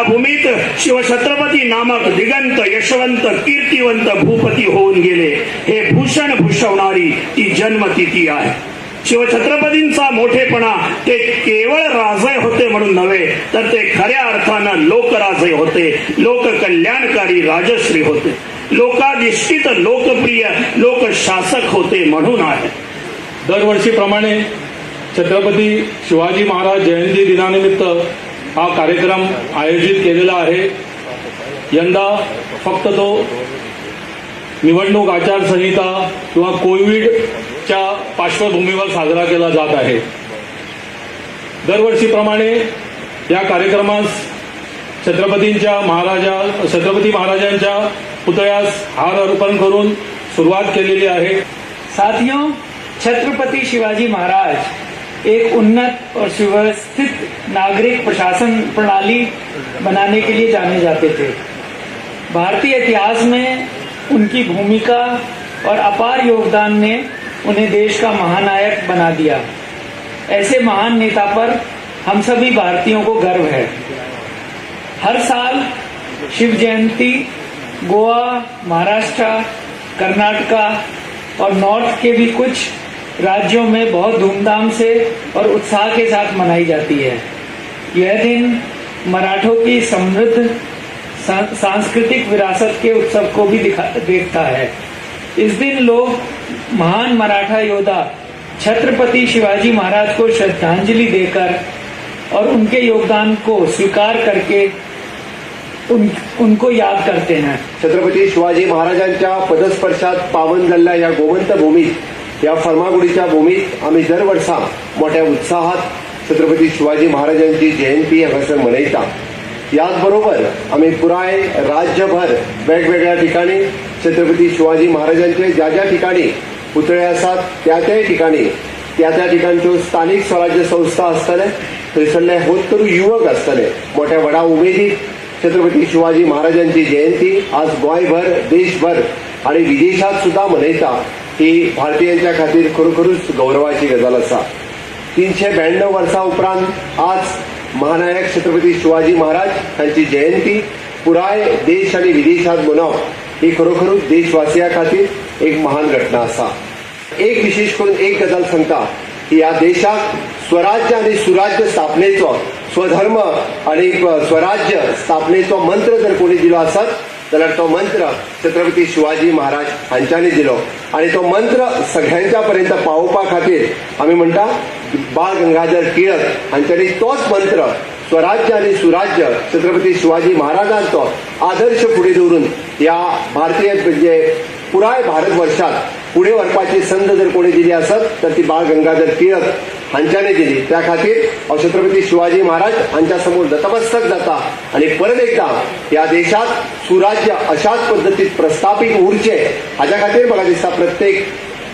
भूमीत शिवछत्रपती नामक दिगंत यशवंत कीर्तिवंत भूपती होऊन गेले. हे भूषण भूषवणारी ती जन्मतिथी आहे. शिवछत्रपतींचा मोठेपणा ते केवळ राजे होते म्हणून नव्हे, तर ते खऱ्या अर्थानं लोकराजे होते, लोककल्याणकारी राजश्री होते, लोकाधिष्ठित लोकप्रिय लोकशासक होते म्हणून आहे. दरवर्षीप्रमाणे छत्रपती शिवाजी महाराज जयंती दिनानिमित्त हा कार्यक्रम आयोजित केलेला आहे. यंदा फक्त तो निवडणूक आचारसंहिता किंवा कोविडच्या पार्श्वभूमीवर साजरा केला जात आहे. दरवर्षीप्रमाणे या कार्यक्रमास छत्रपती महाराजांच्या पुतळ्यास हार अर्पण करून सुरुवात केलेली आहे. साथियों, छत्रपति शिवाजी महाराज एक उन्नत और सुव्यवस्थित नागरिक प्रशासन प्रणाली बनाने के लिए जाने जाते थे. भारतीय इतिहास में उनकी भूमिका और अपार योगदान ने उन्हें देश का महानायक बना दिया. ऐसे महान नेता पर हम सभी भारतीयों को गर्व है. हर साल शिव जयंती गोवा, महाराष्ट्र, कर्नाटका और नॉर्थ के भी कुछ राज्यों में बहुत धूमधाम से और उत्साह के साथ मनाई जाती है. यह दिन मराठों की समृद्ध सांस्कृतिक विरासत के उत्सव को भी देखता है. इस दिन लोग महान मराठा योद्धा छत्रपति शिवाजी महाराज को श्रद्धांजलि देकर और उनके योगदान को स्वीकार करके उनको याद करते हैं. छत्रपती शिवाजी महाराजांच्या पदस्पर्शात पावन झालेल्या या गोमंत भूमीत, या फर्मागुडीच्या भूमीत आम्ही दरवर्षा मोठ्या उत्साहात छत्रपती शिवाजी महाराजांची जयंती हांगासर मनयता. याचबरोबर आम्ही पुराय राज्यभर वेगवेगळ्या ठिकाणी छत्रपती शिवाजी महाराजांचे ज्या ज्या ठिकाणी पुतळे असतात त्या ठिकाणी त्या ठिकाणच्यो स्थानिक स्वराज्य संस्था आसतले, थंयसरले होतकरू युवक आसतले. मोठ्या व्हडा उमेदीत छत्रपती शिवाजी महाराजांची जयंती आज गोंयभर, देशभर आणि विदेशात सुद्धा मनयता. ही भारतीयांच्या खातीर खरोखरूच गौरवाची गजाल आसा. 392 वर्सां उपरांत आज महानायक छत्रपती शिवाजी महाराज हांची जयंती पुराय देश आणि विदेशात मनवप ही खरोखरूच देशवासियां खातीर एक महान घटना आसा. एक विशेष करून एक गजाल सांगता की ह्या देशाक स्वराज्य आणि सुराज्य स्थापनेचो, स्वधर्म आणि स्वराज्य स्थापनेचो मंत्र जर कोणी दिलो आसत जाल्यार तो मंत्र छत्रपती शिवाजी महाराज हांच्यांनी दिलो. आणि तो मंत्र सगळ्यांच्या पर्यंत पावोवपा खातीर आमी म्हणटा बाळ गंगाधर टिळक हांच्यांनी तोच मंत्र स्वराज्य आणि सुराज्य छत्रपती शिवाजी महाराजांचो आदर्श फुडें दवरून या भारतीय म्हणजे पुराय भारतवर्षात पुढे व्हरपाची संद जर कोणी दिली असत तर ती बाळ गंगाधर टिळक हांच्यानी दिली. त्या खातीर हांव छत्रपती शिवाजी महाराज हांच्या समोर नतमस्तक जाता आणि परत एकदा या देशात सुराज्य अशाच पद्धतीत प्रस्थापित उरचे हाच्या खातीर म्हाका दिसता प्रत्येक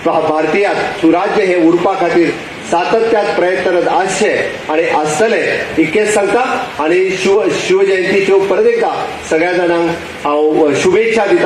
भारतीयाक सुराज्य हे उरपा खातीर सातत्यात प्रयत्नरत आसचे आणि आसतले इतकेच सांगता. आणि शिवजयंतीच्यो परत एकदा सगळ्या जाणांक हांव शुभेच्छा दिता.